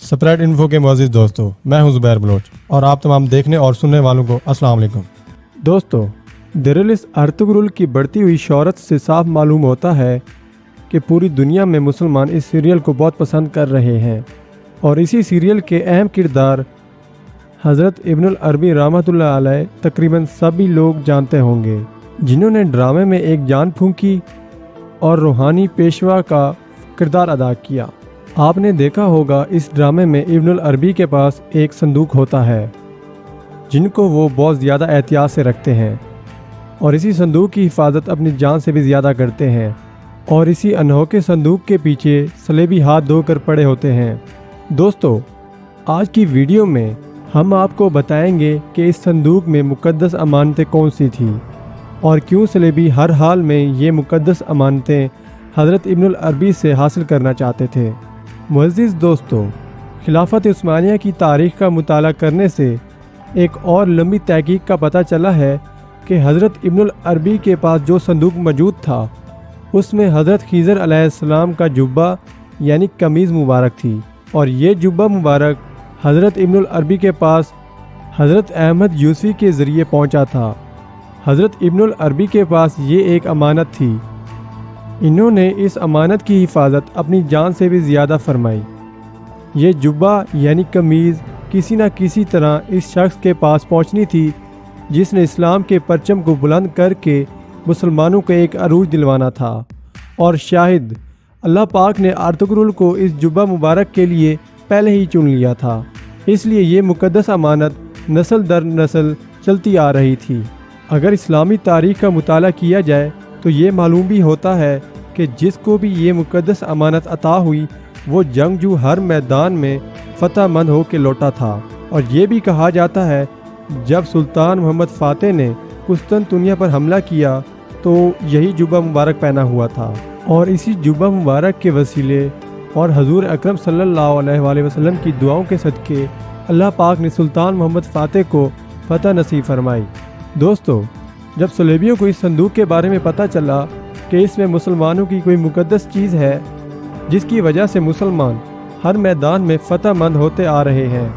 Separate info کے معزز دوستو، میں ہوں زبیر بلوچ اور آپ تمام دیکھنے اور سننے والوں کو السلام علیکم۔ دوستو، درلس ارطغرل کی بڑھتی ہوئی شہرت سے صاف معلوم ہوتا ہے کہ پوری دنیا میں مسلمان اس سیریل کو بہت پسند کر رہے ہیں، اور اسی سیریل کے اہم کردار حضرت ابن العربی رحمۃ اللہ علیہ تقریباً سبھی لوگ جانتے ہوں گے، جنہوں نے ڈرامے میں ایک جان پھونکی اور روحانی پیشوا کا کردار ادا کیا۔ آپ نے دیکھا ہوگا اس ڈرامے میں ابن العربی کے پاس ایک صندوق ہوتا ہے جن کو وہ بہت زیادہ احتیاط سے رکھتے ہیں، اور اسی صندوق کی حفاظت اپنی جان سے بھی زیادہ کرتے ہیں، اور اسی انوکھے صندوق کے پیچھے صلیبی ہاتھ دھو کر پڑے ہوتے ہیں۔ دوستو، آج کی ویڈیو میں ہم آپ کو بتائیں گے کہ اس صندوق میں مقدس امانتیں کون سی تھیں اور کیوں صلیبی ہر حال میں یہ مقدس امانتیں حضرت ابن العربی سے حاصل کرنا چاہتے تھے۔ معزز دوستو، خلافت عثمانیہ کی تاریخ کا مطالعہ کرنے سے ایک اور لمبی تحقیق کا پتہ چلا ہے کہ حضرت ابن العربی کے پاس جو صندوق موجود تھا اس میں حضرت خضر علیہ السلام کا جبہ یعنی قمیض مبارک تھی، اور یہ جبہ مبارک حضرت ابن العربی کے پاس حضرت احمد یوسفی کے ذریعے پہنچا تھا۔ حضرت ابن العربی کے پاس یہ ایک امانت تھی، انہوں نے اس امانت کی حفاظت اپنی جان سے بھی زیادہ فرمائی۔ یہ جبہ یعنی قمیض کسی نہ کسی طرح اس شخص کے پاس پہنچنی تھی جس نے اسلام کے پرچم کو بلند کر کے مسلمانوں کو ایک عروج دلوانا تھا، اور شاہد اللہ پاک نے ارطغرل کو اس جبہ مبارک کے لیے پہلے ہی چن لیا تھا، اس لیے یہ مقدس امانت نسل در نسل چلتی آ رہی تھی۔ اگر اسلامی تاریخ کا مطالعہ کیا جائے تو یہ معلوم بھی ہوتا ہے کہ جس کو بھی یہ مقدس امانت عطا ہوئی وہ جنگجو ہر میدان میں فتح مند ہو کے لوٹا تھا، اور یہ بھی کہا جاتا ہے جب سلطان محمد فاتح نے قسطنطنیہ پر حملہ کیا تو یہی جبہ مبارک پہنا ہوا تھا، اور اسی جبہ مبارک کے وسیلے اور حضور اکرم صلی اللہ علیہ وآلہ وسلم کی دعاؤں کے صدقے اللہ پاک نے سلطان محمد فاتح کو فتح نصیب فرمائی۔ دوستو، جب صلیبیوں کو اس صندوق کے بارے میں پتہ چلا کہ اس میں مسلمانوں کی کوئی مقدس چیز ہے جس کی وجہ سے مسلمان ہر میدان میں فتح مند ہوتے آ رہے ہیں،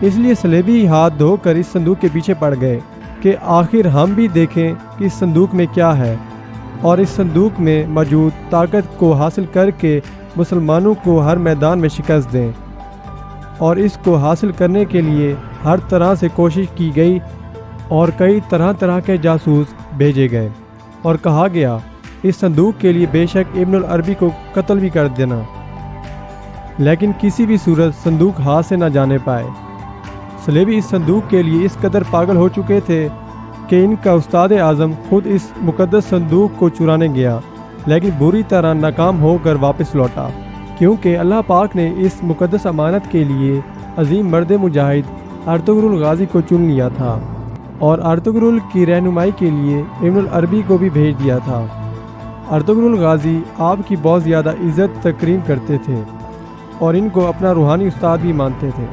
اس لیے صلیبی ہاتھ دھو کر اس صندوق کے پیچھے پڑ گئے کہ آخر ہم بھی دیکھیں کہ اس صندوق میں کیا ہے، اور اس صندوق میں موجود طاقت کو حاصل کر کے مسلمانوں کو ہر میدان میں شکست دیں۔ اور اس کو حاصل کرنے کے لیے ہر طرح سے کوشش کی گئی، اور کئی طرح کے جاسوس بھیجے گئے، اور کہا گیا اس صندوق کے لیے بے شک ابن العربی کو قتل بھی کر دینا، لیکن کسی بھی صورت صندوق ہاتھ سے نہ جانے پائے۔ صلیبی اس صندوق کے لیے اس قدر پاگل ہو چکے تھے کہ ان کا استاد اعظم خود اس مقدس صندوق کو چرانے گیا، لیکن بری طرح ناکام ہو کر واپس لوٹا، کیونکہ اللہ پاک نے اس مقدس امانت کے لیے عظیم مرد مجاہد ارطغرل غازی کو چن لیا تھا، اور ارطغرل کی رہنمائی کے لیے ابن العربی کو بھی بھیج دیا تھا۔ ارطغرل غازی آپ کی بہت زیادہ عزت تکریم کرتے تھے اور ان کو اپنا روحانی استاد بھی مانتے تھے۔